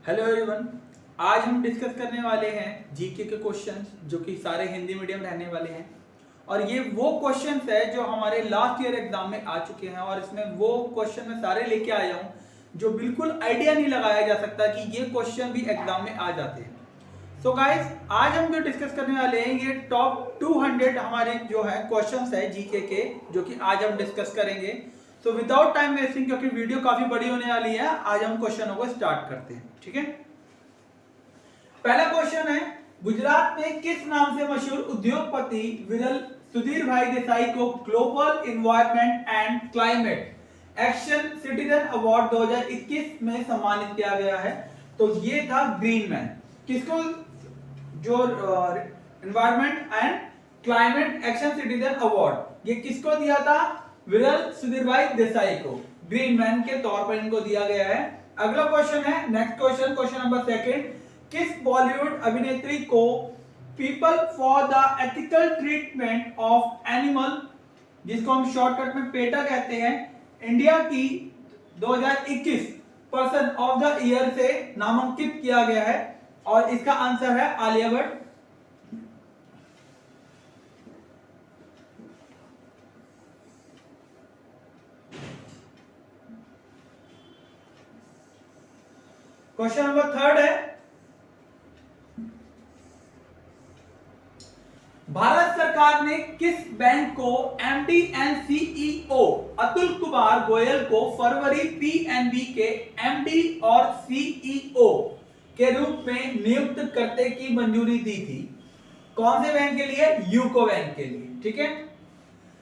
Hello everyone. आज हम discuss करने वाले हैं जीके के क्वेश्चंस जो कि सारे हिंदी मीडियम रहने वाले हैं। और ये वो क्वेश्चंस है जो हमारे लास्ट ईयर एग्जाम में आ चुके हैं और इसमें वो क्वेश्चन मैं सारे लेके आया हूँ जो बिल्कुल आइडिया नहीं लगाया जा सकता कि ये क्वेश्चन भी एग्जाम में आ जाते हैं। सो गाइस, आज हम जो डिस्कस करने वाले हैं ये टॉप 200 हमारे जो है क्वेश्चंस है जीके के जो कि आज हम डिस्कस करेंगे। तो विदाउट टाइम वेस्टिंग, क्योंकि वीडियो काफी बड़ी होने वाली है, आज हम क्वेश्चनों को स्टार्ट करते हैं। ठीक है, पहला क्वेश्चन है, गुजरात में किस नाम से मशहूर उद्योगपति विरल सुधीर भाई देसाई को global environment and climate action citizen award 2021 में सम्मानित किया गया है? तो ये था ग्रीन मैन। किसको? जो environment and climate action citizen award, ये किसको दिया था? विरल सुधीर भाई देसाई को ग्रीन मैन के तौर पर इनको दिया गया है। अगला क्वेश्चन है, next question, question number second, किस बॉलीवुड अभिनेत्री को people for the ethical treatment of animal, जिसको हम शॉर्टकट में पेटा कहते हैं, इंडिया की 2021 पर्सन ऑफ द ईयर से नामांकित किया गया है? और इसका आंसर है Alia Bhatt. Question number third है, भारत सरकार ने किस बैंक को MD and CEO Atul Kumar Goyal को फरवरी पीएनबी के एमडी और सीईओ के रूप में नियुक्त करने की मंजूरी दी थी? कौन से बैंक के लिए? यूको बैंक के लिए। ठीक है,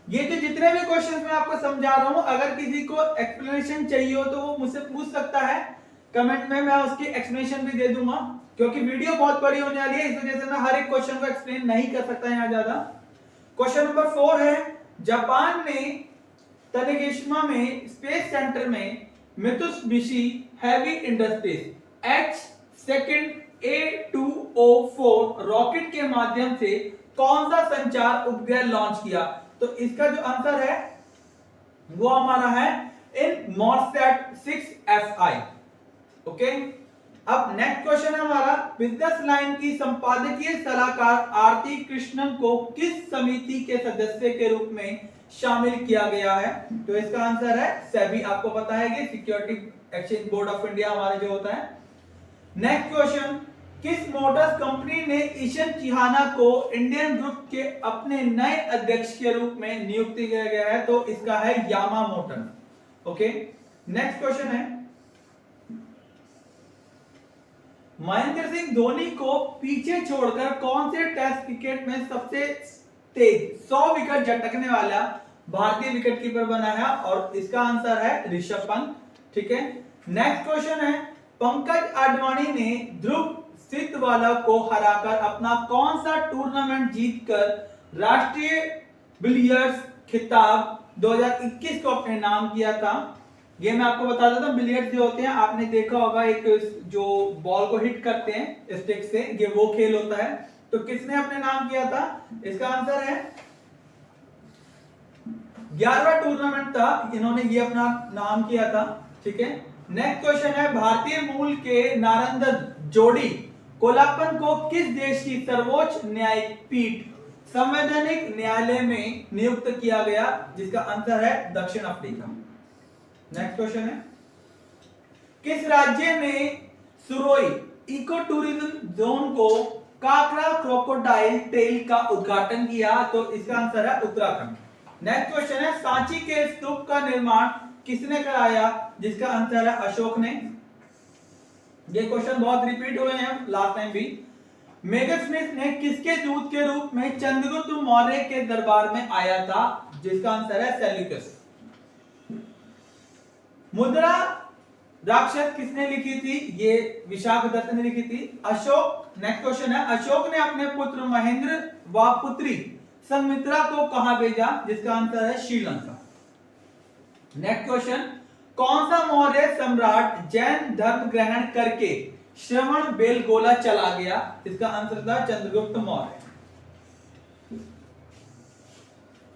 ये जो जितने भी क्वेश्चन मैं आपको समझा रहा हूं, अगर किसी को एक्सप्लेनेशन चाहिए हो तो वो मुझसे पूछ सकता है कमेंट में, मैं उसकी एक्सप्लेनेशन भी दे दूंगा, क्योंकि वीडियो बहुत बड़ी होने वाली है, इस वजह से मैं हर एक क्वेश्चन को एक्सप्लेन नहीं कर सकता यहां ज्यादा। क्वेश्चन नंबर 4 है, जापान में तनेगिशिमा में स्पेस सेंटर में Mitsubishi heavy industries H second A2O4 rocket के माध्यम से कौन सा संचार उपग्रह लॉन्च किया? तो इसका जो आंसर है वो हमारा है इनमॉर्सैट 6FI। ओके, अब नेक्स्ट क्वेश्चन है हमारा, बिजनेस लाइन की संपादकीय सलाहकार आरती कृष्णन को किस समिति के सदस्य के रूप में शामिल किया गया है? तो इसका आंसर है सेबी। आपको पता है कि security exchange board of India हमारे जो होता है। नेक्स्ट क्वेश्चन, किस मोटर्स कंपनी ने ईशन चिहाना को इंडियन ग्रुप के अपने नए अध्यक्ष के रूप में नियुक्त किया गया है? तो इसका है Yamaha motor. Okay, next question है, महेंद्र सिंह धोनी को पीछे छोड़कर कौन से टेस्ट क्रिकेट में सबसे तेज 100 विकेट झटकने वाला भारतीय विकेटकीपर बना है? और इसका आंसर है ऋषभ पंत। ठीक है, नेक्स्ट क्वेश्चन है, पंकज आडवाणी ने ध्रुव सिद्धवाला को हराकर अपना कौन सा टूर्नामेंट जीतकर राष्ट्रीय बिलियर्ड्स खिताब 2021 को अपने नाम किया था? ये मैं आपको बता देता हूं, बिलियर्ड्स जो होते हैं आपने देखा होगा, एक जो बॉल को हिट करते हैं स्टिक से, ये वो खेल होता है। तो किसने अपने नाम किया था? इसका आंसर है 11वां टूर्नामेंट था, इन्होंने ये अपना नाम किया था। ठीक है, नेक्स्ट क्वेश्चन है, भारतीय मूल के नारंदन जोड़ी कोलापन को किस देश की सर्वोच्च न्यायिक पीठ संवैधानिक न्यायालय में नियुक्त किया गया? जिसका आंसर है दक्षिण अफ्रीका। नेक्स्ट क्वेश्चन है, किस राज्य ने सुरोई इको टूरिज्म जोन को काकरा क्रोकोडाइल टेल का उद्घाटन किया? तो इसका आंसर है उत्तराखंड। नेक्स्ट क्वेश्चन है, सांची के स्तूप का निर्माण किसने कराया? जिसका आंसर है अशोक ने। ये क्वेश्चन बहुत रिपीट हुए हैं लास्ट टाइम भी। मेगन स्मिथ ने किसके दूत के रूप में चंद्रगुप्त मौर्य के दरबार में आया था? जिसका आंसर है सेल्यूकस। मुद्रा राक्षस किसने लिखी थी? ये विशाखदत्त ने लिखी थी। अशोक। नेक्स्ट क्वेश्चन है, अशोक ने अपने पुत्र महेंद्र व पुत्री संमित्रा को कहां भेजा? जिसका आंसर है श्रीलंका। नेक्स्ट क्वेश्चन, कौन सा मौर्य सम्राट जैन धर्म ग्रहण करके श्रवण बेलगोला चला गया? इसका आंसर था चंद्रगुप्त मौर्य।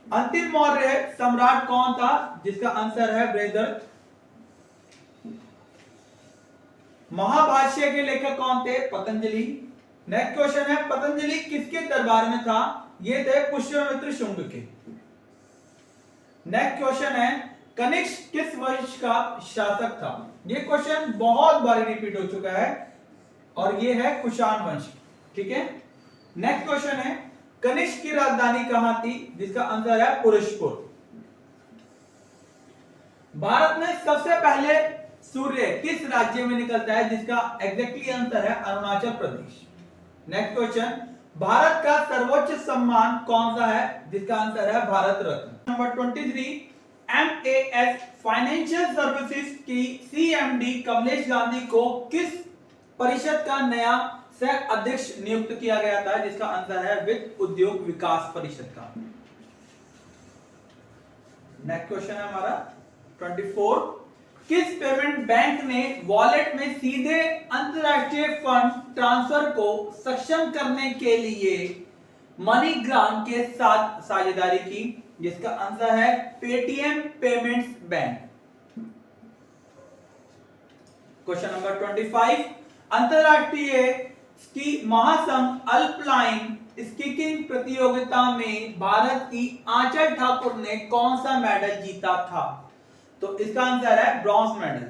अंतिम मौर्य सम्राट कौन था? जिसका आंसर है बृहद्रथ। महाभाष्य के लेखक कौन थे? पतंजलि। नेक्स्ट क्वेश्चन है, पतंजलि किसके दरबार में था? ये थे पुष्यमित्र शुंग के। नेक्स्ट क्वेश्चन है, कनिष्क किस वंश का शासक था? ये क्वेश्चन बहुत बार रिपीट हो चुका है और ये है कुषाण वंश। ठीक है। नेक्स्ट क्वेश्चन है, कनिष्क की राजधानी कहां थी? जिसका आंसर है पुरुषपुर। भारत में सबसे पहले सूर्य किस राज्य में निकलता है? जिसका एग्जैक्टली आंसर है अरुणाचल प्रदेश। नेक्स्ट क्वेश्चन, भारत का सर्वोच्च सम्मान कौन सा है? जिसका आंसर है Bharat Ratna. Number 23, MAS financial services की CMD कमलेश गांधी को किस परिषद का नया सह अध्यक्ष नियुक्त किया गया था? जिसका आंसर है वित्त उद्योग विकास परिषद का। नेक्स्ट क्वेश्चन है हमारा 24, किस पेमेंट बैंक ने वॉलेट में सीधे अंतरराष्ट्रीय फंड ट्रांसफर को सक्षम करने के लिए मनीग्राम के साथ साझेदारी की? जिसका आंसर है Paytm payments bank. Question number 25, अंतरराष्ट्रीय स्की महासंघ अल्पलाइन स्कीइंग प्रतियोगिता में भारत की आंचल ठाकुर ने कौन सा मेडल जीता था? तो इसका आंसर है bronze medal.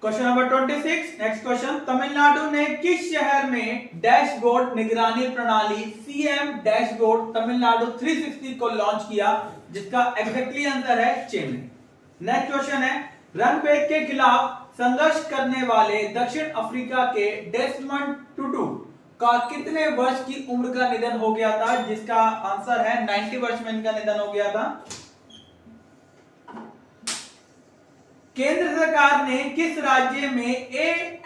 Question number 26, next question, Tamil Nadu ने किस शहर में डैशबोर्ड निगरानी प्रणाली CM डैशबोर्ड तमिलनाडु 360 को लॉन्च किया? जिसका एग्जैक्टली आंसर है चेन्नई। नेक्स्ट क्वेश्चन है, रंगभेद के खिलाफ संघर्ष करने वाले दक्षिण अफ्रीका के डेस्मंड टुटू का कितने वर्ष की उम्र का निधन हो गया था? जिसका आंसर है 90 वर्ष में इनका निधन हो गया था। केंद्र सरकार ने किस राज्य में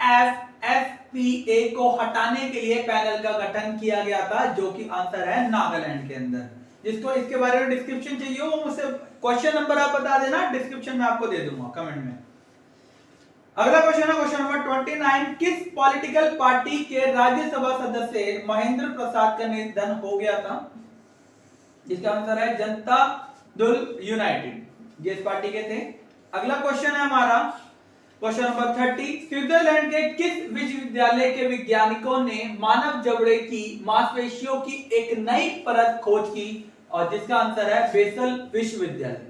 AFSPA को हटाने के लिए पैनल का गठन किया गया था? जो कि आंसर है नागालैंड के अंदर। जिसको इसके बारे में डिस्क्रिप्शन चाहिए वो मुझसे क्वेश्चन नंबर आप बता देना, डिस्क्रिप्शन में आपको दे दूंगा कमेंट में। अगला क्वेश्चन है क्वेश्चन नंबर 29, किस पॉलिटिकल पार्टी के राज्यसभा सदस्य महेंद्र प्रसाद का निधन हो गया था? जिसका आंसर है जनता दल यूनाइटेड, ये इस पार्टी के थे। अगला क्वेश्चन है हमारा क्वेश्चन नंबर 30, स्विट्जरलैंड के किस विश्वविद्यालय के वैज्ञानिकों ने मानव जबड़े की मांसपेशियों की एक नई परत खोज की? और जिसका आंसर है बेसल विश्वविद्यालय।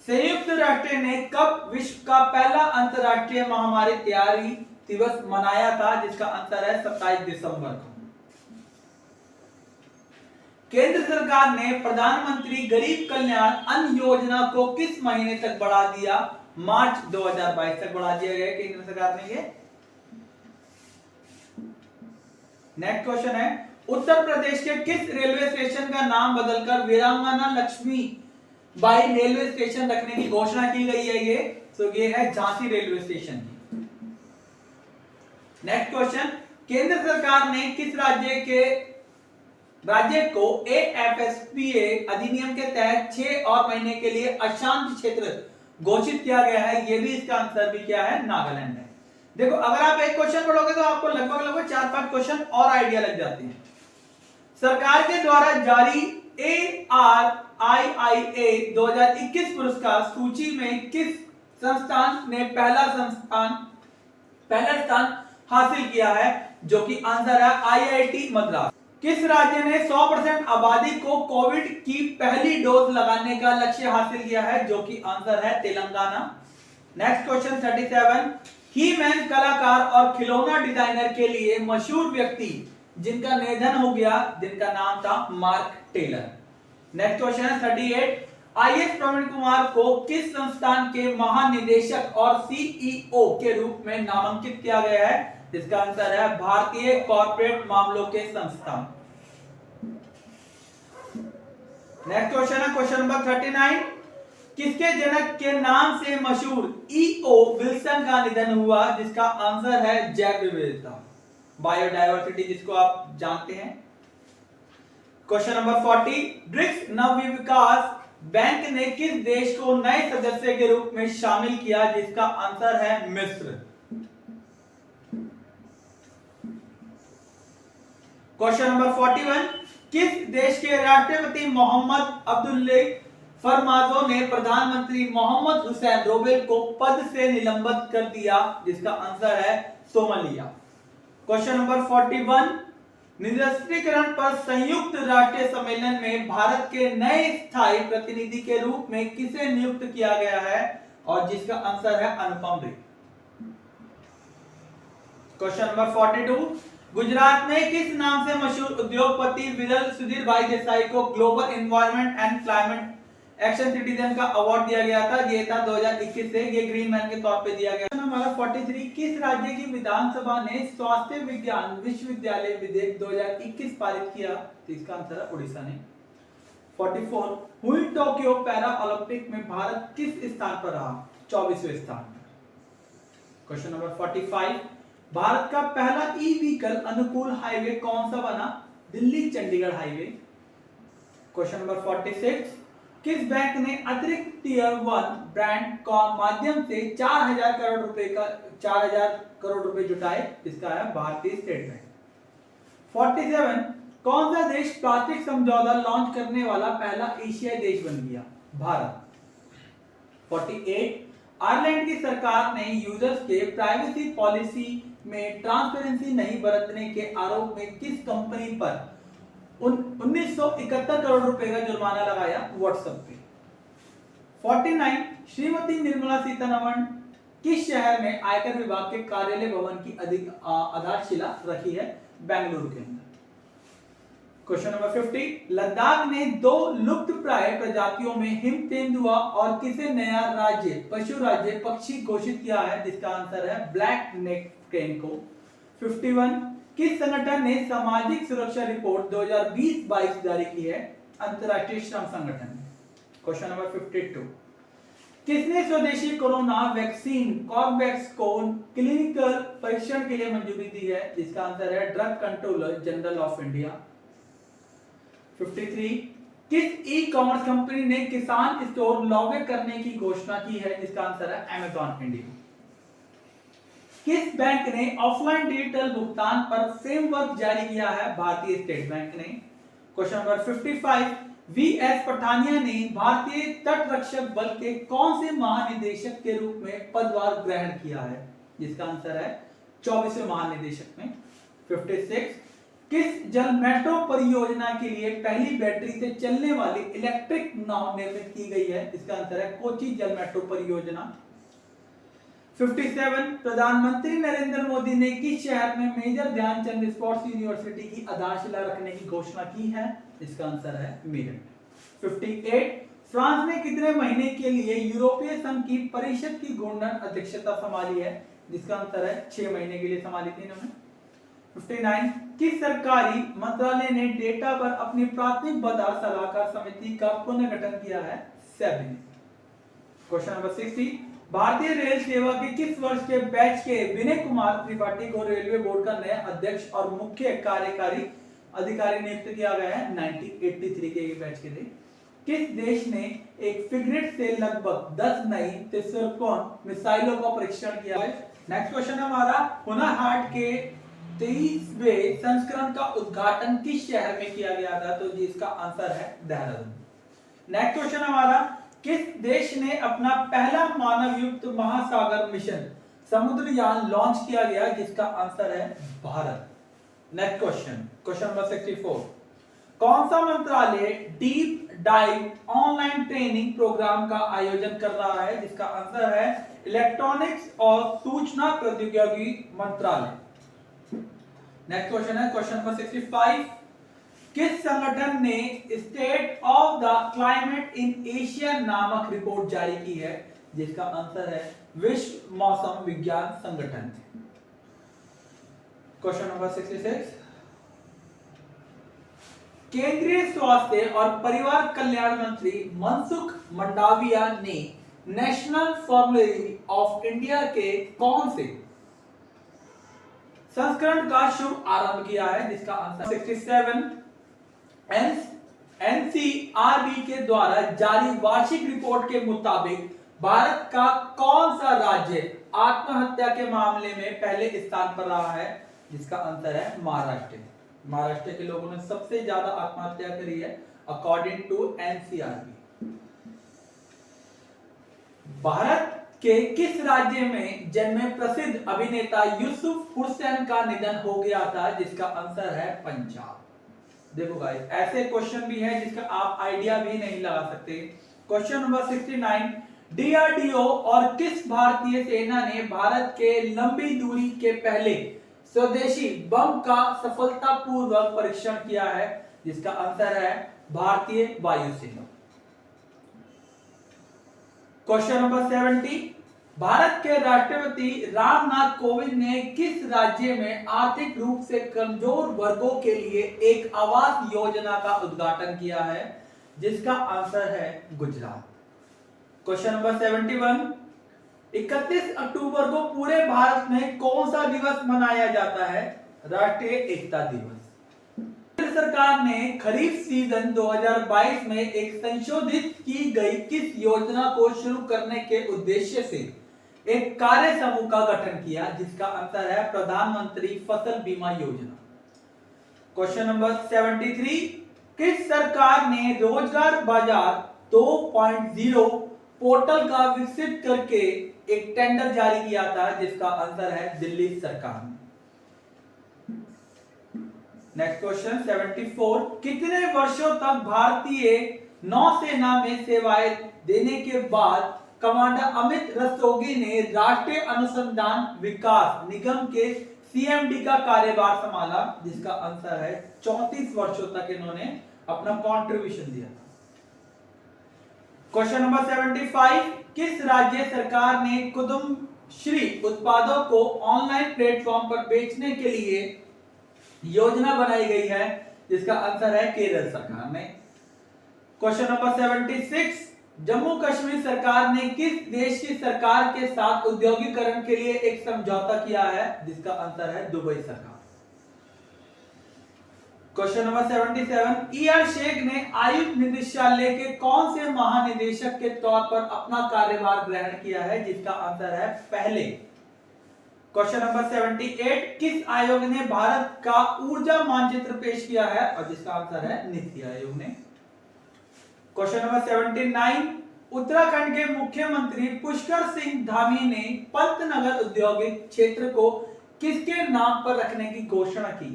संयुक्त राष्ट्र ने कब विश्व का पहला अंतरराष्ट्रीय महामारी तैयारी दिवस मनाया था? जिसका आंसर है 27 दिसंबर को। केंद्र सरकार ने प्रधानमंत्री गरीब कल्याण अन्न योजना को किस महीने तक बढ़ा दिया? मार्च 2022 तक बढ़ा दिया गया केंद्र सरकार ने ये। नेक्स्ट क्वेश्चन है, उत्तर प्रदेश के किस रेलवे स्टेशन का नाम बदलकर वीरांगना लक्ष्मी बाई रेलवे स्टेशन रखने की घोषणा की गई है? ये है Jhansi railway station. Next question, केंद्र सरकार ने किस राज्य को AFSPA अधिनियम के तहत 6 और महीने के लिए अशांत क्षेत्र घोषित किया गया है? ये भी इसका आंसर भी क्या है? नागालैंड है। देखो अगर आप एक क्वेश्चन पढ़ोगे तो आपको लगभग 4-5 क्वेश्चन और आइडिया लग जाते हैं। सरकार के द्वारा जारी ARIIA 2021 पुरस्कार सूची में किस संस्थान ने पहला स्थान हासिल किया है? जो कि आंसर है IIT मद्रास। किस राज्य ने 100% आबादी को कोविड की पहली डोज लगाने का लक्ष्य हासिल किया है? जो कि आंसर है तेलंगाना। नेक्स्ट क्वेश्चन 37, ही मैन कलाकार और खिलौना डिजाइनर के लिए मशहूर व्यक्ति जिनका निधन हो गया, जिनका नाम था मार्क टेलर। नेक्स्ट क्वेश्चन है 38, IS प्रवीण कुमार को किस संस्थान के महानिदेशक और CEO के रूप में नामांकित किया गया है? जिसका आंसर है भारतीय कॉर्पोरेट मामलों के संस्थान। नेक्स्ट क्वेश्चन है क्वेश्चन नंबर 39, किसके जनक के नाम से मशहूर EO विल्सन का निधन हुआ? जिसका आंसर है जैव विविधता, बायोडायवर्सिटी जिसको आप जानते हैं। Question number 40, BRICS Navvikas bank ने किस देश को नए सदस्य के रूप में शामिल किया? जिसका आंसर है मिस्र। क्वेश्चन नंबर 41, किस देश के राष्ट्रपति मोहम्मद अब्दुल्ला फरमाजो ने प्रधानमंत्री मोहम्मद हुसैन रोबेल को पद से निलंबित कर दिया, जिसका आंसर है सोमालिया। क्वेश्चन नंबर 41, निरस्त्रीकरण पर संयुक्त राष्ट्र सम्मेलन में भारत के नए स्थायी प्रतिनिधि के रूप में किसे नियुक्त किया गया है, और जिसका आंसर है अनुपम रे। क्वेश्चन नंबर 42, गुजरात में किस नाम से मशहूर उद्योगपति विरल सुधीर भाई देसाई को global environment and climate action citizen का अवार्ड दिया गया था? ये था 2021 से, ये ग्रीन मैन के तौर पे दिया गया। हमारा 43, किस राज्य की विधानसभा ने स्वास्थ्य विज्ञान विश्वविद्यालय विधेयक 2021 पारित किया? तो इसका आंसर है उड़ीसा ने। 44, हुई टोक्यो पैरा ओलंपिक में भारत किस स्थान पर रहा? 24वें स्थान। क्वेश्चन नंबर 45, भारत का पहला ई व्हीकल अनुकूल हाईवे कौन सा बना? Delhi Chandigarh highway. Question number 46, किस बैंक ने अतिरिक्त टियर 1 ब्रांड का माध्यम से 4000 करोड़ रुपए जुटाए? इसका है भारतीय स्टेट बैंक। 47, कौन सा देश प्लास्टिक समझौता लॉन्च करने वाला पहला एशियाई देश बन गया? भारत। 48, आयरलैंड की सरकार ने यूजर्स के प्राइवेसी पॉलिसी में ट्रांसपेरेंसी नहीं बरतने के आरोप में किस कंपनी पर 1971 करोड़ रुपए का जुर्माना लगाया? व्हाट्सएप पे। 49, श्रीमती निर्मला सीतारमण किस शहर में आयकर विभाग के कार्यालय भवन की आधारशिला रखी है? बेंगलुरु के अंदर। क्वेश्चन नंबर 50, लद्दाख ने 2 लुप्तप्राय प्रजातियों में हिम तेंदुआ और किसे नया राज्य पशु राज्य पक्षी घोषित किया है? जिसका आंसर है ब्लैक नेक क्रेन को। 51, किस संगठन ने सामाजिक सुरक्षा रिपोर्ट 2020-22 जारी की है? अंतरराष्ट्रीय श्रम संगठन। क्वेश्चन नंबर 52, किसने स्वदेशी कोरोना वैक्सीन कॉर्बेवैक्स को क्लिनिकल परीक्षण के लिए मंजूरी दी है? जिसका आंसर है drug controller general of India. 53, किस ई कॉमर्स कंपनी ने किसान स्टोर लॉन्च करने की घोषणा की है? जिसका आंसर है अमेज़न इंडिया। किस बैंक ने ऑफलाइन डिजिटल भुगतान पर फ्रेमवर्क जारी किया है? भारतीय स्टेट बैंक ने। क्वेश्चन नंबर 55, वीएस पठानिया ने भारतीय तटरक्षक बल के कौन से महानिदेशक के रूप में पदभार ग्रहण किया है? जिसका आंसर है 24वें महानिदेशक में। 56, किस जल मेट्रो परियोजना के लिए पहली बैटरी से चलने वाली इलेक्ट्रिक नाव निर्मित की गई है? इसका आंसर है कोची जल मेट्रो परियोजना। 57, प्रधानमंत्री नरेंद्र मोदी ने किस शहर में मेजर ध्यानचंद स्पोर्ट्स यूनिवर्सिटी की आधारशिला रखने की घोषणा की है? इसका आंसर है मेरठ। 58, फ्रांस ने कितने महीने के लिए यूरोपीय संघ की परिषद की घूर्णन अध्यक्षता संभाली है? जिसका आंसर है 6 महीने के लिए संभाली थी इन्होंने। 59, किस सरकारी मंत्रालय ने डेटा पर अपनी प्राथमिक बाजार सलाहकार समिति का पुनर्गठन किया है? सेबी ने। क्वेश्चन नंबर 60, भारतीय रेल सेवा के किस वर्ष के बैच के विनय कुमार त्रिपाठी को रेलवे बोर्ड का नया अध्यक्ष और मुख्य कार्यकारी अधिकारी नियुक्त किया गया है? 1983 के बैच के लिए। किस देश ने एक फ्रिगेट से लगभग 10 नई त्रिशूलकोण मिसाइलों का परीक्षण किया है? नेक्स्ट क्वेश्चन हमारा, हुनर हाट के 23वें संस्करण का उद्घाटन किस शहर में किया गया था? तो जिसका आंसर है देहरादून। नेक्स्ट क्वेश्चन हमारा, किस देश ने अपना पहला मानव युक्त महासागर मिशन समुद्रयान लॉन्च किया गया? जिसका आंसर है Bharat. Next question, question number 64, कौन सा मंत्रालय deep dive online training program का आयोजन कर रहा है? जिसका आंसर है इलेक्ट्रॉनिक्स और सूचना प्रौद्योगिकी मंत्रालय। नेक्स्ट क्वेश्चन है क्वेश्चन नंबर 65, किस संगठन ने state of the climate in Asia नामक रिपोर्ट जारी की है? जिसका आंसर है विश्व मौसम विज्ञान संगठन। क्वेश्चन नंबर 66, केंद्रीय स्वास्थ्य और परिवार कल्याण मंत्री मनसुख मंडाविया ने नेशनल फॉर्मुलरी ऑफ इंडिया के कौन से संस्करण का शुभ आरंभ किया है? जिसका आंसर 67, एनसीआरबी के द्वारा जारी वार्षिक रिपोर्ट के मुताबिक भारत का कौन सा राज्य आत्महत्या के मामले में पहले स्थान पर रहा है? जिसका आंसर है महाराष्ट्र। महाराष्ट्र के लोगों ने सबसे ज्यादा आत्महत्या करी है अकॉर्डिंग टू एनसीआरबी। भारत के किस राज्य में जन्मे प्रसिद्ध अभिनेता यूसुफ हुसैन का निधन हो गया था, जिसका आंसर है पंजाब। देखो गाइस, ऐसे क्वेश्चन भी है जिसका आप आइडिया भी नहीं लगा सकते। क्वेश्चन नंबर 69, डीआरडीओ और किस भारतीय सेना ने भारत के लंबी दूरी के पहले स्वदेशी बम का सफलतापूर्वक परीक्षण किया है, जिसका आंसर है भारतीय वायुसेना। क्वेश्चन नंबर 70, भारत के राष्ट्रपति रामनाथ कोविंद ने किस राज्य में आर्थिक रूप से कमजोर वर्गों के लिए एक आवास योजना का उद्घाटन किया है, जिसका आंसर है गुजरात। क्वेश्चन नंबर 71, 31 अक्टूबर को पूरे भारत में कौन सा दिवस मनाया जाता है? राष्ट्रीय एकता दिवस। केंद्र सरकार ने खरीफ सीजन 2022 में एक संशोधित की गई किस योजना को शुरू करने के उद्देश्य से एक कार्य समूह का गठन किया, जिसका आंसर है प्रधानमंत्री फसल बीमा योजना। क्वेश्चन नंबर 73, किस सरकार ने रोजगार बाजार 2.0 पोर्टल का विकसित करके एक टेंडर जारी किया था, जिसका आंसर है दिल्ली सरकार। नेक्स्ट क्वेश्चन 74, कितने वर्षों तक भारतीय नौसेना में सेवाएं देने के बाद कमांडर अमित रस्तोगी ने राष्ट्रीय अनुसंधान विकास निगम के सीएमडी का कार्यभार संभाला, जिसका आंसर है 34 वर्षों तक इन्होंने अपना कंट्रीब्यूशन दिया था। क्वेश्चन नंबर 75, किस राज्य सरकार ने कुसुमश्री उत्पादों को ऑनलाइन प्लेटफॉर्म पर बेचने के लिए योजना बनाई गई है, जिसका आंसर है केरल सरकार ने। क्वेश्चन नंबर 76, जम्मू कश्मीर सरकार ने किस देश की सरकार के साथ औद्योगिकरण के लिए एक समझौता किया है, जिसका आंसर है दुबई सरकार। क्वेश्चन नंबर 77, ईआर शेख ने आयुक्त निदेशालय के कौन से महानिदेशक के तौर पर अपना कार्यभार ग्रहण किया है, जिसका आंसर है पहले। क्वेश्चन नंबर 78, किस आयोग ने भारत का ऊर्जा मानचित्र पेश किया है, और जिसका आंसर है नीति आयोग ने। क्वेश्चन नंबर 79, उत्तराखंड के मुख्यमंत्री पुष्कर सिंह धामी ने पंतनगर औद्योगिक क्षेत्र को किसके नाम पर रखने की घोषणा की?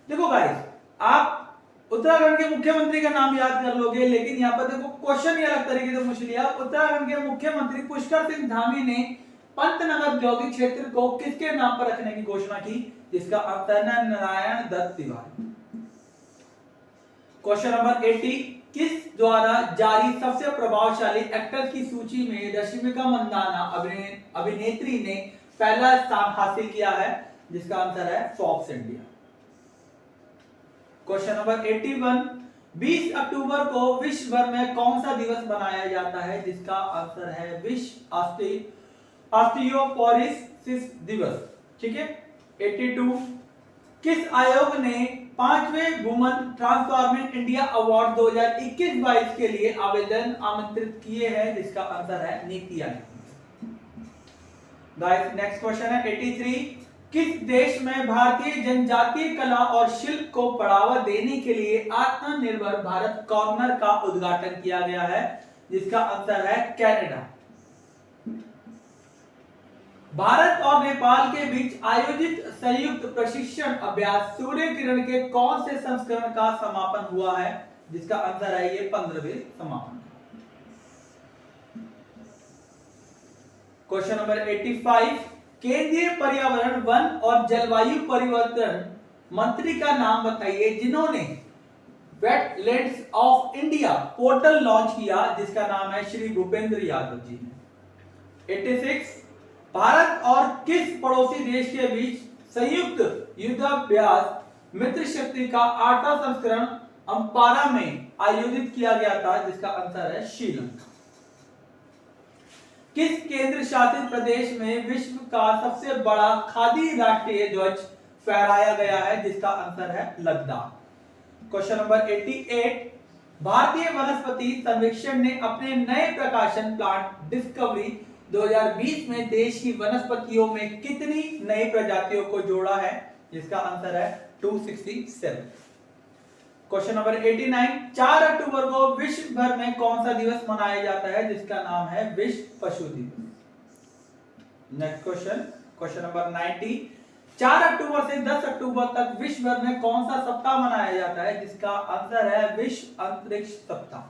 देखो गाइस, आप उत्तराखंड के मुख्यमंत्री का नाम याद कर लोगे, लेकिन यहाँ पर देखो क्वेश्चन ये अलग तरीके से पूछ लिया। उत्तराखंड के मुख्यमंत्री पुष्कर सिंह धामी ने पंतनगर औद्योगिक क्षेत्र को किसके नाम पर रखने की घोषणा की, जिसका आंसर है नारायण दत्त तिवारी। क्वेश्चन नंबर 80, किस द्वारा जारी सबसे प्रभावशाली एक्टर की सूची में रश्मिका मंदाना अभिनेत्री ने पहला स्थान हासिल किया है, जिसका आंसर है फॉक्स इंडिया। क्वेश्चन नंबर 81, 20 अक्टूबर को विश्व भर में कौन सा दिवस मनाया जाता है, जिसका आंसर है विश्व ऑस्टियोपोरोसिस दिवस। ठीक है। 82, किस आयोग ने 5वें वुमन ट्रांसफॉर्मिंग इंडिया अवार्ड 2021-22 के लिए आवेदन आमंत्रित किए हैं, जिसका आंसर है NITI Aayog. Guys, next question है 83, किस देश में भारतीय जनजातीय कला और शिल्प को बढ़ावा देने के लिए आत्मनिर्भर भारत कॉर्नर का उद्घाटन किया गया है, जिसका आंसर है कनाडा। भारत और नेपाल के बीच आयोजित संयुक्त प्रशिक्षण अभ्यास सूर्य किरण के कौन से संस्करण का समापन हुआ है, जिसका आंसर है ये 15वें समापन। क्वेश्चन नंबर 85, केंद्रीय पर्यावरण वन और जलवायु परिवर्तन मंत्री का नाम बताइए जिन्होंने wetlands of India portal launch किया, जिसका नाम है श्री भूपेंद्र यादव जी ने। 86, भारत और किस पड़ोसी देश के बीच संयुक्त युद्धाभ्यास मित्र शक्ति का 8वां संस्करण अंपारा में आयोजित किया गया था, जिसका आंसर है श्रीलंका। किस केंद्र शासित प्रदेश में विश्व का सबसे बड़ा खादी राष्ट्रीय ध्वज फहराया गया है, जिसका आंसर है लद्दाख। क्वेश्चन नंबर 88, भारतीय वनस्पति सर्वेक्षण ने अपने नए प्रकाशन प्लांट डिस्कवरी 2020 में देश की वनस्पतियों में कितनी नई प्रजातियों को जोड़ा है, जिसका आंसर है 267। क्वेश्चन नंबर 89, 4 अक्टूबर को विश्व भर में कौन सा दिवस मनाया जाता है जिसका नाम है विश्व पशु दिवस। नेक्स्ट क्वेश्चन, क्वेश्चन नंबर 90, 4 अक्टूबर से 10 अक्टूबर तक विश्व भर में कौन सा सप्ताह मनाया जाता है जिसका आंसर है विश्व अंतरिक्ष सप्ताह।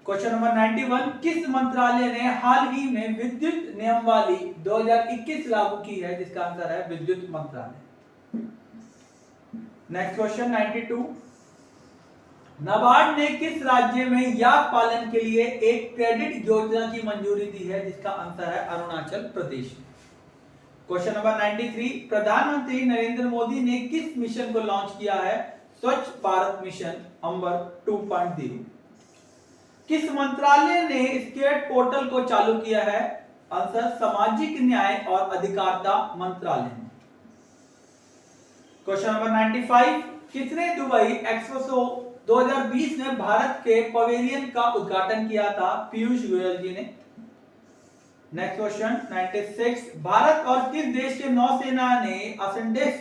क्वेश्चन नंबर 91, किस मंत्रालय ने हाल ही में विद्युत नियमावली 2021 लागू की है जिसका आंसर है विद्युत मंत्रालय। नेक्स्ट क्वेश्चन 92, नाबार्ड ने किस राज्य में याक पालन के लिए एक क्रेडिट योजना की मंजूरी दी है जिसका आंसर है अरुणाचल प्रदेश। क्वेश्चन नंबर 93, प्रधानमंत्री नरेंद्र मोदी ने किस मिशन को लॉन्च किया है स्वच्छ भारत मिशन अंबर 2.0। किस मंत्रालय ने स्टेट पोर्टल को चालू किया है, आंसर सामाजिक न्याय और अधिकारिता मंत्रालय। क्वेश्चन नंबर 95, किसने दुबई एक्सपो 2020 में भारत के पवेलियन का उद्घाटन किया था, पीयूष गोयल जी ने। नेक्स्ट क्वेश्चन 96, भारत और किस देश के नौसेना ने असेंडेस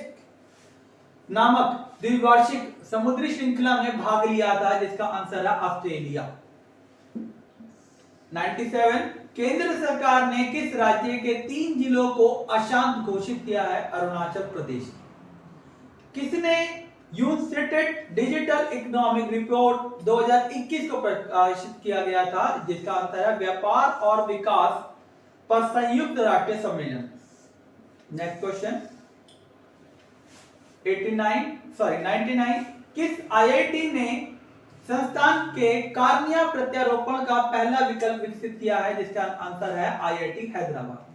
नामक द्विवार्षिक समुद्री श्रृंखला में भाग लिया था जिसका आंसर है ऑस्ट्रेलिया। 97, केंद्र सरकार ने किस राज्य के 3 जिलों को अशांत घोषित किया है, अरुणाचल प्रदेश। किसने यूनिसेटेड डिजिटल इकोनॉमिक रिपोर्ट 2021 को प्रकाशित किया गया था जिसका आंसर है व्यापार और विकास पर संयुक्त राष्ट्र सम्मेलन। नेक्स्ट क्वेश्चन 99, किस आईआईटी ने संस्थान के कार्निया प्रत्यारोपण का पहला विकल्प विकसित किया है जिसका आंसर है आईआईटी हैदराबाद।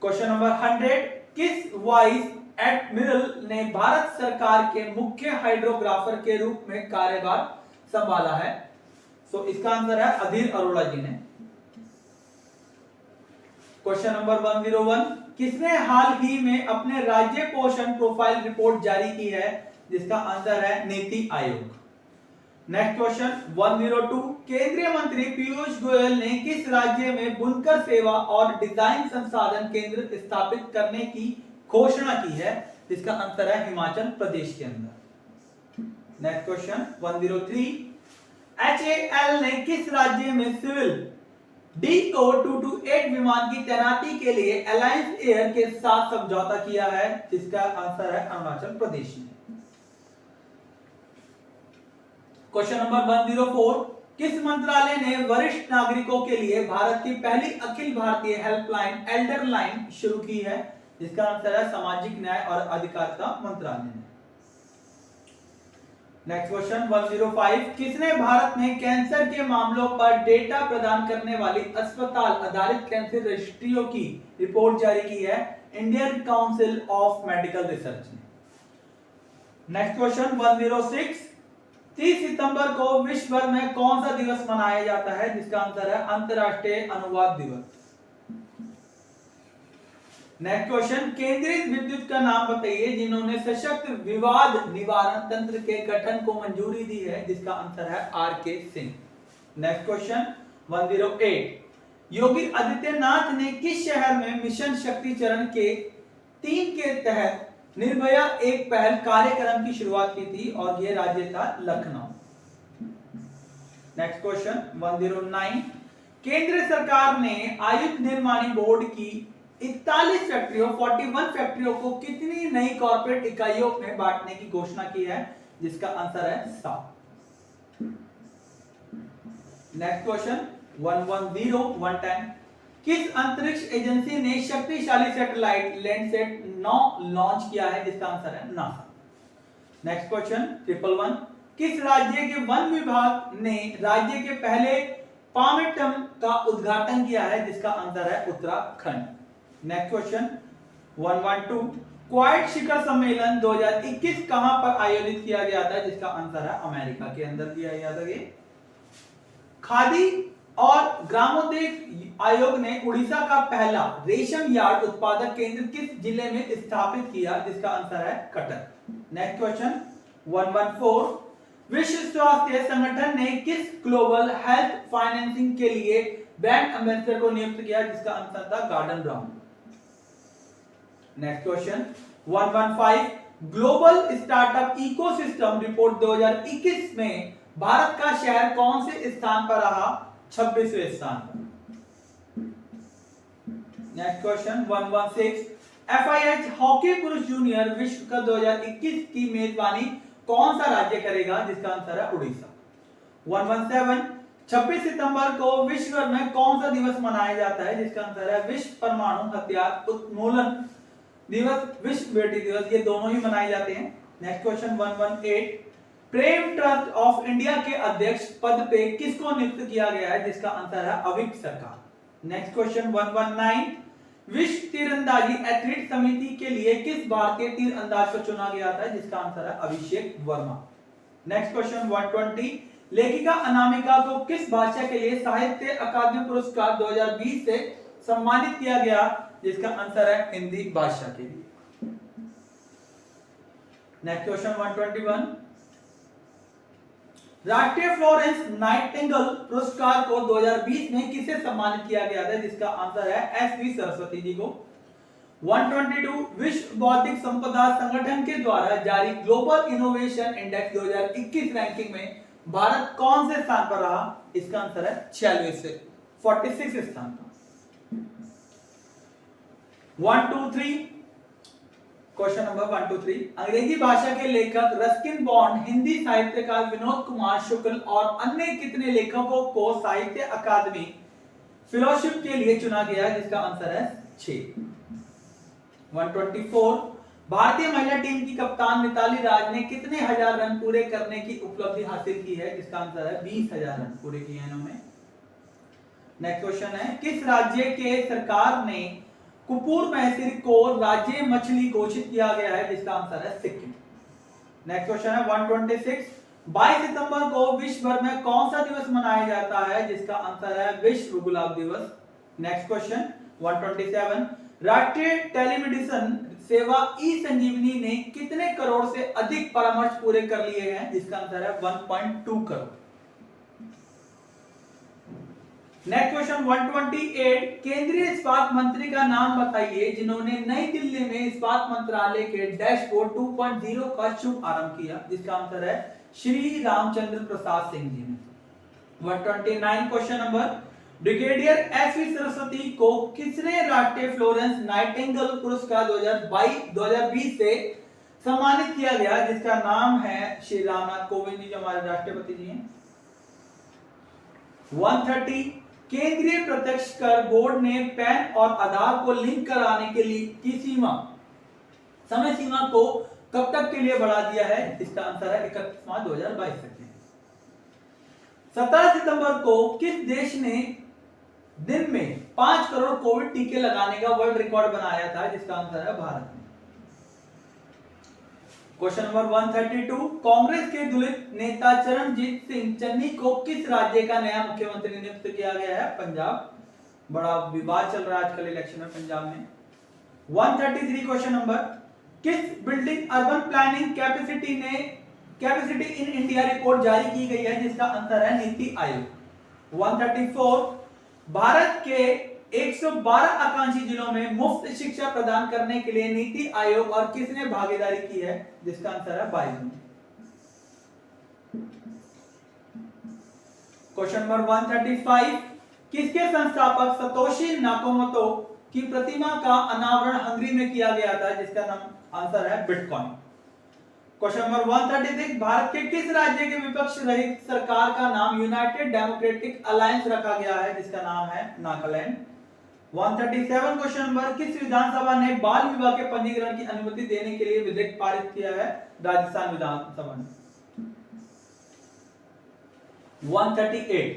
क्वेश्चन नंबर 100, किस वाइस एडमिरल ने भारत सरकार के मुख्य हाइड्रोग्राफर के रूप में कार्यभार संभाला है, सो इसका आंसर है अधीर अरोड़ा जी ने। क्वेश्चन नंबर 101, किसने हाल ही में अपने राज्य पोषण प्रोफाइल रिपोर्ट जारी की है जिसका आंसर है नीति आयोग। नेक्स्ट क्वेश्चन 102, केंद्रीय मंत्री पीयूष गोयल ने किस राज्य में बुनकर सेवा और डिजाइन संसाधन केंद्र स्थापित करने की घोषणा की है जिसका आंसर है हिमाचल प्रदेश के अंदर। नेक्स्ट क्वेश्चन 103, HAL ने किस राज्य में सिविल DO-228 विमान की तैनाती के लिए अलायंस एयर के साथ समझौता किया है जिसका आंसर है अरुणाचल प्रदेश में। क्वेश्चन नंबर 104, किस मंत्रालय ने वरिष्ठ नागरिकों के लिए भारत की पहली Akhil Bharatiya helpline Elder line शुरू की है जिसका आंसर है सामाजिक न्याय और अधिकारिता मंत्रालय ने। नेक्स्ट क्वेश्चन 105, किसने भारत में कैंसर के मामलों पर डेटा प्रदान करने वाली अस्पताल आधारित कैंसर रजिस्ट्रियों की रिपोर्ट जारी की है, Indian council of medical research ने। नेक्स्ट क्वेश्चन 106, 30 सितंबर को विश्व भर में कौन सा दिवस मनाया जाता है जिसका आंसर है अंतरराष्ट्रीय अनुवाद दिवस। नेक्स्ट क्वेश्चन, केंद्रीय विद्युत का नाम बताइए जिन्होंने सशक्त विवाद निवारण तंत्र के गठन को मंजूरी दी है जिसका आंसर है R K. Singh. Next question 108, Yogi Adityanath ने किस शहर में मिशन शक्ति चरण के 3 के तहत निर्भया एक पहल कार्यक्रम की शुरुआत की थी और यह राज्य था लखनऊ। नेक्स्ट क्वेश्चन 109, केंद्र सरकार ने आयुध निर्माणी बोर्ड की 41 फैक्ट्रियों 41 फैक्ट्रियों को कितनी नई कॉर्पोरेट इकाइयों में बांटने की घोषणा की है जिसका आंसर है 7। नेक्स्ट क्वेश्चन 110, किस अंतरिक्ष एजेंसी ने शक्तिशाली सैटेलाइट लैंडसैट 9 लॉन्च किया है जिसका आंसर है नासा। नेक्स्ट क्वेश्चन 111, किस राज्य के वन विभाग ने राज्य के पहले पामेटम का उद्घाटन किया है जिसका आंसर है उत्तराखंड। नेक्स्ट क्वेश्चन 112, क्वाड शिखर सम्मेलन 2021 कहां पर आयोजित किया गया था जिसका आंसर है अमेरिका के अंदर किया गया था। खादी और ग्रामोद्योग आयोग ने उड़ीसा का पहला रेशम यार्ड उत्पादक केंद्र किस जिले में स्थापित किया जिसका आंसर है कटक। नेक्स्ट क्वेश्चन 114, विश्व स्वास्थ्य संगठन ने किस ग्लोबल हेल्थ फाइनेंसिंग के लिए ब्रांड एम्बेसडर को नियुक्त किया जिसका आंसर था Gordon Brown. Next question 115, global startup ecosystem report 2021 में भारत का शहर कौन से स्थान पर रहा? 26वें स्थान पर। नेक्स्ट क्वेश्चन 116, FIH हॉकी पुरुष जूनियर विश्व कप 2021 की मेजबानी कौन सा राज्य करेगा? जिसका आंसर है उड़ीसा। 117, 26 सितंबर को विश्व भर में कौन सा दिवस मनाया जाता है? जिसका आंसर है विश्व परमाणु हथियार उन्मूलन दिवस, विश्व बेटी दिवस, ये दोनों ही मनाए जाते हैं। Next question 118, Prem trust of India के अध्यक्ष पद पे किसको नियुक्त किया गया है? जिसका आंसर है अविक सरकार। नेक्स्ट क्वेश्चन 119, विश्व तीरंदाजी एथलीट समिति के लिए किस भारतीय तीरंदाज को चुना गया था? जिसका आंसर है अभिषेक वर्मा। नेक्स्ट क्वेश्चन 120, लेखिका अनामिका को किस भाषा के लिए साहित्य अकादमी पुरस्कार 2020 से सम्मानित किया गया? जिसका आंसर है हिंदी भाषा के लिए। नेक्स्ट क्वेश्चन 121, राष्ट्रीय फ्लोरेंस नाइटिंगेल पुरस्कार को 2020 में किसे सम्मानित किया गया था? जिसका आंसर है एसवी सरस्वती जी को। 122, विश्व बौद्धिक संपदा संगठन के द्वारा जारी ग्लोबल इनोवेशन इंडेक्स 2021 रैंकिंग में भारत कौन से स्थान पर रहा? इसका आंसर है 46 स्थान पर। 123, क्वेश्चन नंबर 123, अंग्रेजी भाषा के लेखक रस्किन बॉन्ड, हिंदी साहित्यकार विनोद कुमार शुक्ल और अन्य कितने लेखकों को साहित्य अकादमी फेलोशिप के लिए चुना गया है? जिसका आंसर है 6। 124, भारतीय महिला टीम की कप्तान मिताली राज ने कितने हजार रन पूरे करने की उपलब्धि हासिल की है? जिसका आंसर है 20,000 रन पूरे किए हैं इन्होंने। नेक्स्ट क्वेश्चन है, किस राज्य के सरकार ने कुपूर महसिर को राज्य मछली घोषित किया गया है? जिसका आंसर है सिक्किम। नेक्स्ट क्वेश्चन है 126, 22 सितंबर को विश्व भर में कौन सा दिवस मनाया जाता है? जिसका आंसर है विश्व गुलाब दिवस। नेक्स्ट क्वेश्चन 127, राष्ट्रीय टेलीमेडिसिन सेवा ई संजीवनी ने कितने करोड़ से अधिक परामर्श पूरे कर लिए हैं? जिसका आंसर है 1.2 करोड़। नेक्स्ट क्वेश्चन 128, केंद्रीय इस्पात मंत्री का नाम बताइए जिन्होंने नई दिल्ली में इस्पात मंत्रालय के डैशबोर्ड 2.0 का शुभ आरंभ किया? जिसका आंसर है श्री रामचंद्र प्रसाद सिंह जी ने। 129 question number, brigadier SV Saraswati को किसने राष्ट्रीय फ्लोरेंस नाइटिंगेल पुरस्कार 2020 से सम्मानित किया गया? जिसका नाम है श्री रामनाथ कोविंद जी जो हमारे राष्ट्रपति जी हैं। 130, केंद्रीय प्रत्यक्ष कर बोर्ड ने पैन और आधार को लिंक कराने के लिए की समय सीमा को कब तक के लिए बढ़ा दिया है? इसका आंसर है 31 मार्च 2022 तक। 17 सितंबर को किस देश ने दिन में 5 करोड़ कोविड टीके लगाने का वर्ल्ड रिकॉर्ड बनाया था? जिसका आंसर है भारत ने। क्वेश्चन नंबर 132, कांग्रेस के दलित नेता चरणजीत सिंह चन्नी को किस राज्य का नया मुख्यमंत्री नियुक्त किया गया है? पंजाब। बड़ा विवाद चल रहा है आजकल इलेक्शन में पंजाब में। 133 क्वेश्चन नंबर, किस building urban planning capacity in India report जारी की गई है? जिसका आंसर है नीति आयोग। 134, भारत के 112 आकांक्षी जिलों में मुफ्त शिक्षा प्रदान करने के लिए नीति आयोग और किसने भागीदारी की है? जिसका आंसर है बाइडेन। क्वेश्चन नंबर 135, किसके संस्थापक सतोशी नाकामोतो की प्रतिमा का अनावरण हंगरी में किया गया था? जिसका नाम आंसर है बिटकॉइन। क्वेश्चन नंबर 136, भारत के किस राज्य के विपक्ष रहित सरकार का नाम यूनाइटेड डेमोक्रेटिक अलायंस रखा गया है? जिसका नाम है नागालैंड। 137 क्वेश्चन नंबर, किस विधानसभा ने बाल विवाह के पंजीकरण की अनुमति देने के लिए विधेयक पारित किया है? राजस्थान विधानसभा ने। 138,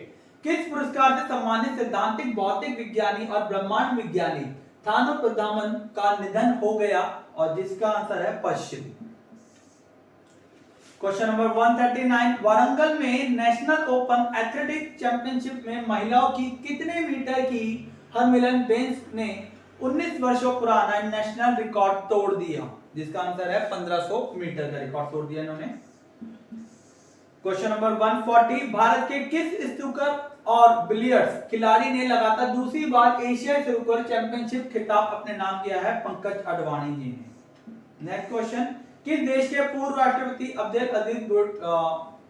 किस पुरस्कार से सम्मानित सैद्धांतिक भौतिक विज्ञानी और ब्रह्मांड विज्ञानी थानो प्रधामन का निधन हो गया? और जिसका आंसर है पश्चिम। क्वेश्चन नंबर 139, वारंगल में नेशनल ओपन एथलेटिक चैंपियनशिप में महिलाओं की कितने मीटर की हरमिलन बेंस ने 19 वर्षों पुराना नेशनल रिकॉर्ड तोड़ दिया? जिसका आंसर है 1500 मीटर का रिकॉर्ड तोड़ दिया इन्होंने। क्वेश्चन नंबर 140, भारत के किस स्नूकर और बिलियर्ड्स खिलाड़ी ने लगातार दूसरी बार एशियाई स्नूकर चैंपियनशिप खिताब अपने नाम किया है? पंकज अडवाणी जी ने। नेक्स्ट क्वेश्चन, किस देश के पूर्व राष्ट्रपति अब्देल अजीज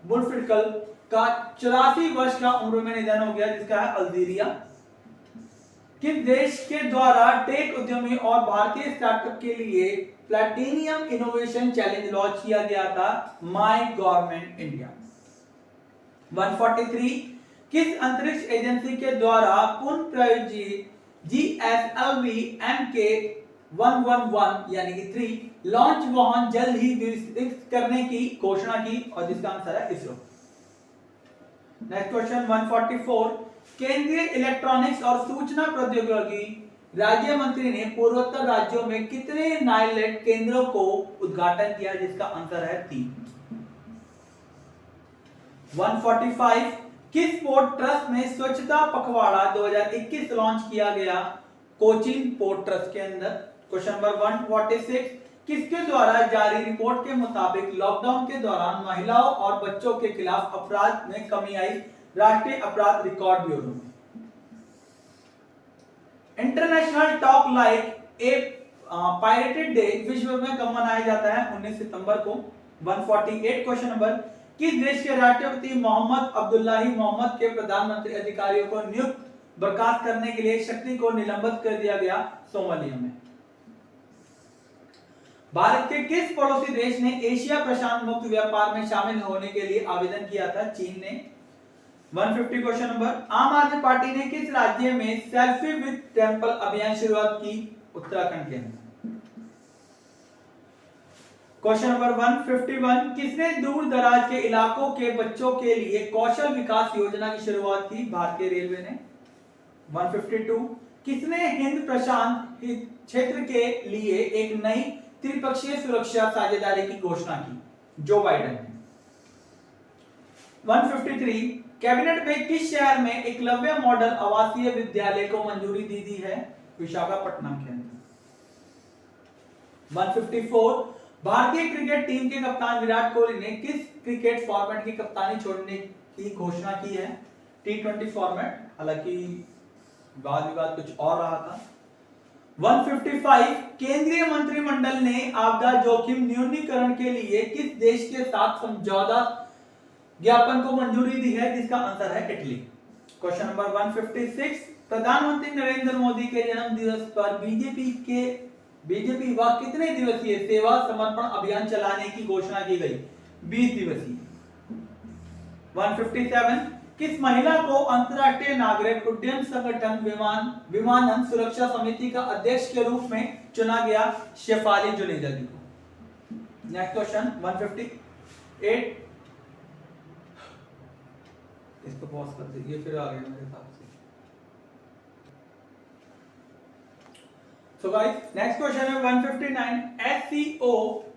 बुटफ्लिका का 84 वर्ष का उम्र में निधन हो गया, जिसका है अल्जीरिया। किस देश के द्वारा टेक उद्यमी और भारतीय स्टार्टअप के लिए प्लैटिनियम इनोवेशन चैलेंज लॉन्च किया गया था? My government India. 143 किस अंतरिक्ष एजेंसी के द्वारा पुनः प्रायोजित GSLV MK111 यानी कि 3 लॉन्च वाहन जल्द ही विकसित करने की घोषणा की, और जिसका आंसर है इसरो। नेक्स्ट क्वेश्चन 144 केंद्रीय इलेक्ट्रॉनिक्स और सूचना प्रौद्योगिकी राज्य मंत्री ने पूर्वोत्तर राज्यों में कितने नाइलेट केंद्रों को उद्घाटन किया, जिसका आंसर है 3। 145 किस पोर्ट ट्रस्ट में स्वच्छता पखवाड़ा 2021 लॉन्च किया गया? कोचीन पोर्ट ट्रस्ट के अंदर। क्वेश्चन नंबर 146 किसके द्वारा जारी रिपोर्ट के मुताबिक लॉकडाउन के दौरान महिलाओं और बच्चों के खिलाफ अपराध में कमी आई? राष्ट्रीय अपराध रिकॉर्ड ब्यूरो में। International talk like a pirated day विश्व में कब मनाया जाता है? 19 सितंबर को। 148 क्वेश्चन नंबर किस देश के राष्ट्रपति मोहम्मद अब्दुल्लाही मोहम्मद के प्रधानमंत्री अधिकारियों को नियुक्त बर्खास्त करने के लिए शक्ति को निलंबित कर दिया गया? सोमालिया में। भारत के किस पड़ोसी देश ने एशिया प्रशांत मुक्त व्यापार में शामिल होने के लिए आवेदन किया था? चीन ने। 150 क्वेश्चन नंबर आम आदमी पार्टी ने किस राज्य में सेल्फी विद टेंपल अभियान शुरुआत की? उत्तराखंड के अंदर। क्वेश्चन नंबर 151 किसने दूर दराज के इलाकों के बच्चों के लिए कौशल विकास योजना की शुरुआत की? भारतीय रेलवे ने। 152 किसने हिंद प्रशांत क्षेत्र के लिए एक नई त्रिपक्षीय सुरक्षा साझेदारी की घोषणा की? जो बाइडेन ने। 153 कैबिनेट में किस शहर में एकलव्य मॉडल आवासीय विद्यालय को मंजूरी दी है? विशाखापट्टनम के अंदर। 154 भारतीय क्रिकेट टीम के कप्तान विराट कोहली ने किस क्रिकेट फॉर्मेट की कप्तानी छोड़ने की घोषणा की है? T20 फॉर्मेट, हालांकि वाद विवाद कुछ और रहा था। 155 केंद्रीय मंत्रिमंडल ने आपदा जोखिम न्यूनीकरण के लिए किस देश के साथ समझौता ज्ञापन को मंजूरी दी है? जिसका आंसर है इटली। क्वेश्चन नंबर 156 प्रधानमंत्री नरेंद्र मोदी के जन्म दिवस पर बीजेपी व कितने दिवसीय सेवा समर्पण अभियान चलाने की घोषणा की गई? 20 दिवसीय। 157 किस महिला को अंतर्राष्ट्रीय नागरिक उड्डयन संगठन विमानन सुरक्षा समिति का अध्यक्ष के रूप में चुना गया? शेफाली जुनेजा जी को। नेक्स्ट क्वेश्चन 158 इसको पॉज कर दीजिए, फिर आगे मेरे हिसाब से। सो गाइस नेक्स्ट क्वेश्चन है 159 SCO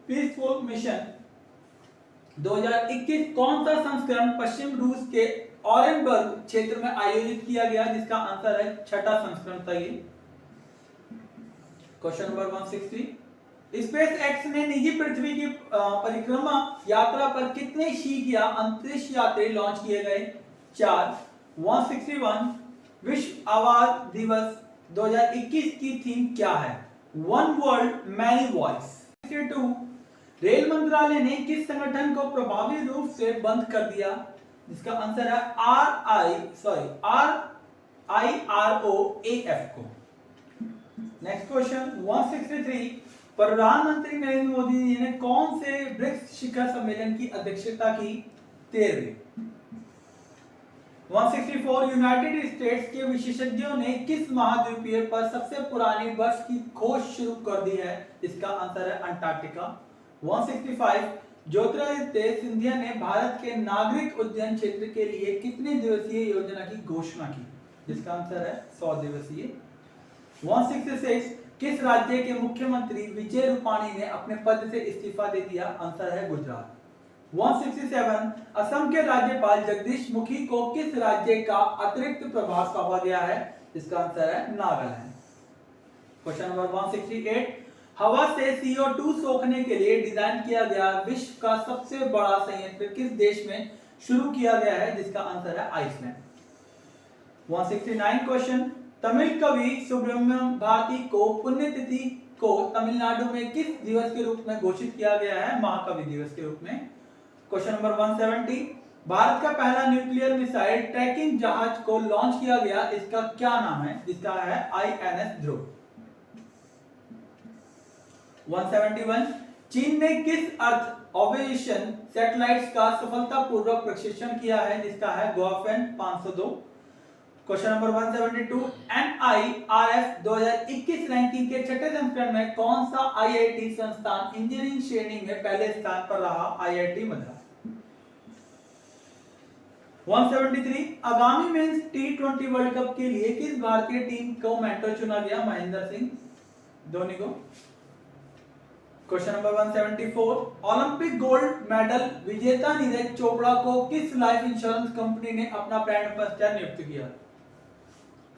पीसफुल मिशन 2021 कौन सा संस्करण पश्चिम रूस के ऑरेनबर्ग क्षेत्र में आयोजित किया गया? जिसका आंसर है छठा संस्करण था ये। क्वेश्चन नंबर 160 स्पेस एक्स ने निजी पृथ्वी की परिक्रमा यात्रा पर कितने शीघ्र या अंतरिक्ष यात्री लॉन्च किए गए? 4। 161 विश्व आवाज दिवस 2021 की थीम क्या है? One world many voice. 62 rail मंत्रालय ने किस संगठन को प्रभावी रूप से बंद कर दिया? जिसका आंसर है RIROAF को। नेक्स्ट क्वेश्चन 163 प्रधानमंत्री नरेंद्र मोदी जी ने कौन से ब्रिक्स शिखर सम्मेलन की अध्यक्षता की? 13वें। 164 यूनाइटेड स्टेट्स के विशेषज्ञों ने किस महाद्वीपीय पर सबसे पुरानी बर्फ की खोज शुरू कर दी है? इसका आंसर है अंटार्कटिका। 165 ज्योतिरादित्य सिंधिया ने भारत के नागरिक उड्डयन क्षेत्र के लिए कितने दिवसीय योजना की घोषणा की? जिसका आंसर है 100 दिवसीय। 166 किस राज्य के मुख्यमंत्री विजय रूपाणी ने अपने पद से इस्तीफा दे दिया? आंसर है गुजरात। 167 असम के राज्यपाल जगदीश मुखी को किस राज्य का अतिरिक्त प्रभार सौंपा गया है? इसका आंसर है नागालैंड। क्वेश्चन नंबर 168 हवा से CO2 सोखने के लिए डिजाइन किया गया विश्व का सबसे बड़ा संयंत्र किस देश में शुरू किया गया है? जिसका आंसर है आइसलैंड। 169 क्वेश्चन तमिल कवि सुब्रमण्यम भारती को पुण्यतिथि को तमिलनाडु में किस दिवस के रूप में घोषित किया गया है? महाकवि दिवस के रूप में। क्वेश्चन नंबर 170, भारत का पहला न्यूक्लियर मिसाइल ट्रैकिंग जहाज को लॉन्च किया गया, इसका क्या नाम है? जिसका है INS ध्रुव। 171, चीन ने किस अर्थ ऑब्जर्वेशन सैटेलाइट्स का सफलतापूर्वक प्रक्षेपण किया है? जिसका है गोफेन 502। क्वेश्चन नंबर 172, NIRF 2021 रैंकिंग के छठे संस्करण में कौन सा IIT संस्थान इंजीनियरिंग श्रेणी में पहले स्थान पर रहा? IIT मद्रास। 173, आगामी मेंस T20 वर्ल्ड कप के लिए किस भारतीय टीम को मेंटर चुना गया? महेंद्र सिंह धोनी को। Question number 174, Olympic gold medal विजेता नीरज चोपड़ा को किस लाइफ इंश्योरेंस कंपनी ने अपना ब्रांड एम्बेसडर नियुक्त किया?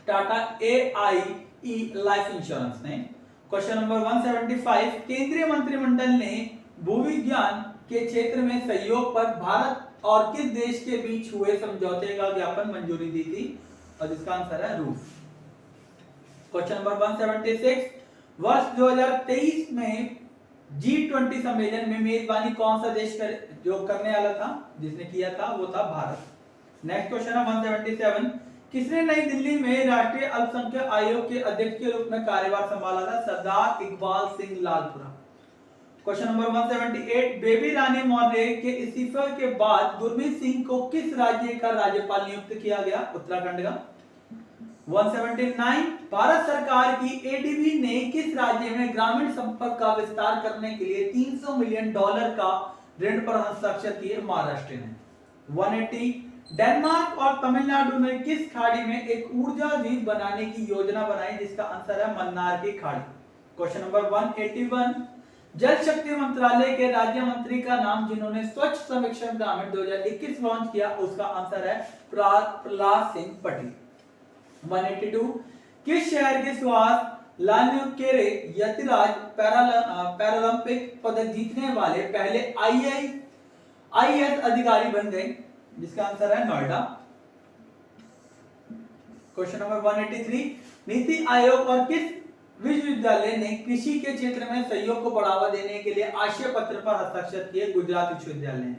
टाटा AIE लाइफ इंश्योरेंस ने। क्वेश्चन नंबर 175, केंद्रीय मंत्रिमंडल ने भूविज्ञान के क्षेत्र में सहयोग पर भारत और किस देश के बीच हुए समझौते का ज्ञापन मंजूरी दी थी? और इसका आंसर है रूस। क्वेश्चन नंबर 176, वर्ष 2023 में G20 सम्मेलन में मेजबानी कौन सा देश जो करने वाला था, जिसने किया था वो था भारत। नेक्स्ट क्वेश्चन है 177, किसने नई दिल्ली में राष्ट्रीय अल्पसंख्यक आयोग के अध्यक्ष के रूप में कार्यभार संभाला था? सरदार इकबाल सिंह लालपुरा। क्वेश्चन नंबर 178, बेबी रानी मौर्य के इस्तीफे के बाद गुरमीत सिंह को किस राज्य का राज्यपाल नियुक्त किया गया? उत्तराखंड का। 179, भारत सरकार की ADB ने किस राज्य में ग्रामीण संपर्क का विस्तार करने के लिए $300 मिलियन का ऋण पर हस्ताक्षर किए? महाराष्ट्र ने। 180, डेनमार्क और तमिलनाडु में किस खाड़ी में एक ऊर्जा द्वीप बनाने की योजना बनाई? जिसका आंसर है मन्नार की खाड़ी। क्वेश्चन नंबर 181, जल शक्ति मंत्रालय के राज्य मंत्री का नाम जिन्होंने स्वच्छ सर्वेक्षण ग्रामीण 2021 लॉन्च किया, उसका आंसर है प्रहलाद सिंह पटेल। 182, किस शहर के स्वास्थ्य लान्युकेरे यतिराज पैरालंपिक पदक जीतने वाले पहले IAS अधिकारी बन गए? जिसका आंसर है नोएडा। क्वेश्चन नंबर 183, नीति आयोग और किस विश्वविद्यालय ने कृषि के क्षेत्र में सहयोग को बढ़ावा देने के लिए आशय पत्र पर हस्ताक्षर किए? गुजरात विश्वविद्यालय ने।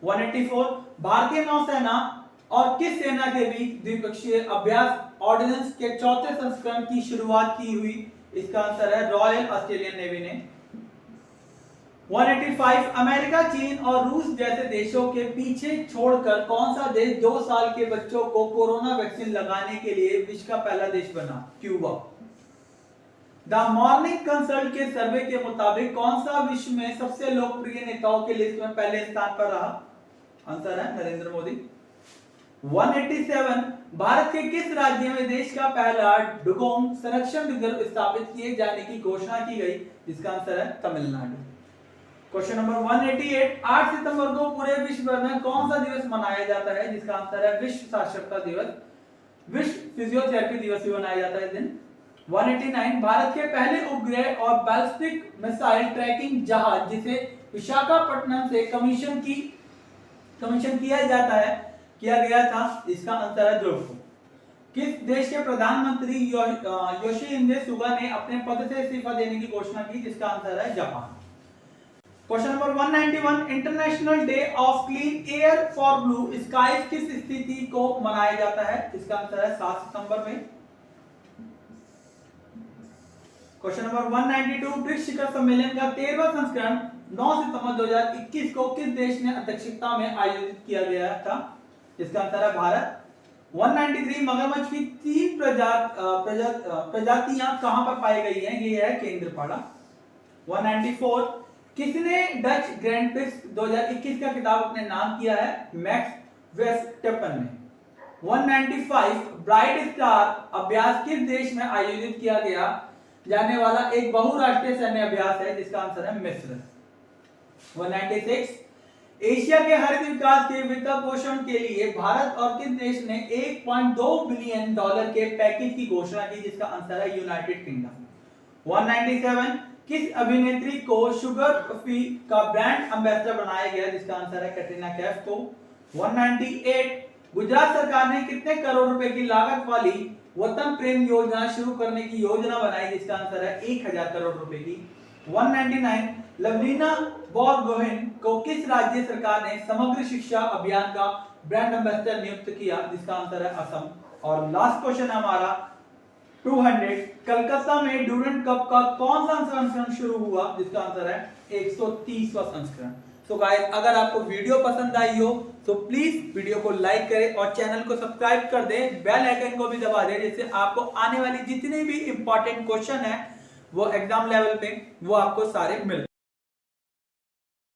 184, भारतीय नौसेना और किस सेना के बीच द्विपक्षीय अभ्यास ऑर्डिनेंस के चौथे संस्करण की शुरुआत की हुई? इसका आंसर है रॉयल ऑस्ट्रेलियन नेवी ने। 185, अमेरिका, चीन और रूस जैसे देशों के पीछे छोड़कर कौन सा देश 2 साल के बच्चों को कोरोना वैक्सीन लगाने के लिए विश्व का पहला देश बना? क्यूबा। द मॉर्निंग कंसल्ट के सर्वे के मुताबिक कौन सा विश्व में सबसे लोकप्रिय नेताओं की लिस्ट में पहले स्थान पर रहा? आंसर है नरेंद्र मोदी। 187, भारत के किस राज्य में देश का पहला डुगोंग संरक्षण रिजर्व स्थापित किए जाने की घोषणा की गई? जिसका आंसर है तमिलनाडु। क्वेश्चन नंबर 188, 8 सितंबर को पूरे विश्व भर में कौन सा दिवस मनाया जाता है? जिसका आंसर है विश्व साक्षरता दिवस। विश्व फिजियोथेरेपी दिवस भी मनाया जाता है इस दिन। 189, भारत के पहले उपग्रह और बैलिस्टिक मिसाइल ट्रैकिंग जहाज जिसे विशाखापट्टनम से कमीशन किया गया था, इसका आंसर है ध्रुव। किस देश के प्रधानमंत्री योशिहिदे सुगा ने अपने पद से इस्तीफा देने की घोषणा की? जिसका आंसर है Japan. Question number 191, international day of clean air for blue sky किस स्थिति को मनाया जाता है? इसका आंसर है 7 सितंबर में। क्वेश्चन नंबर 192, ब्रिक्स शिखर सम्मेलन का 13वां संस्करण 9 सितंबर 2021 को किस देश ने अध्यक्षता में आयोजित किया गया था? इसका आंसर है भारत। 193, मगरमच्छ की 3 प्रजातियां कहां पर पाई गई हैं? ये है केंद्रपाड़ा। 194, किसने डच ग्रैंड प्रिक्स 2021 का खिताब अपने नाम किया है? मैक्स वेस्टपेन ने। 195, ब्राइट स्टार अभ्यास किस देश में आयोजित किया गया जाने वाला एक बहुराष्ट्रीय सैन्य अभ्यास है? जिसका आंसर है मिस्र। 196, एशिया के हरित विकास के वित्त पोषण के लिए भारत और किस देश ने $1.2 बिलियन के पैकेज की घोषणा की? जिसका आंसर है यूनाइटेड किंगडम। 197, किस अभिनेत्री को शुगर फ्री का ब्रांड एम्बेसडर बनाया गया? जिसका आंसर है कैटरीना कैफ को। 198, गुजरात सरकार ने कितने करोड़ रुपए की लागत वाली वतन प्रेम योजना शुरू करने की योजना बनाई, जिसका आंसर है 1000 करोड़ रुपए की। 199 लवलीना बोरगोहेन को किस राज्य सरकार ने समग्र शिक्षा अभियान का ब्रांड एम्बेसडर नियुक्त किया, जिसका आंसर है असम। और लास्ट क्वेश्चन हमारा 200 कलकत्ता में डूरंट कप का कौन सा संस्करण शुरू हुआ, जिसका आंसर है 130वां संस्करण। तो गाइस, अगर आपको वीडियो पसंद आई हो तो प्लीज वीडियो को लाइक करें और चैनल को सब्सक्राइब कर दें, बेल आइकन को भी दबा दें, जिससे आपको आने वाली जितने भी इंपॉर्टेंट क्वेश्चन है वो एग्जाम लेवल पे वो आपको सारे मिल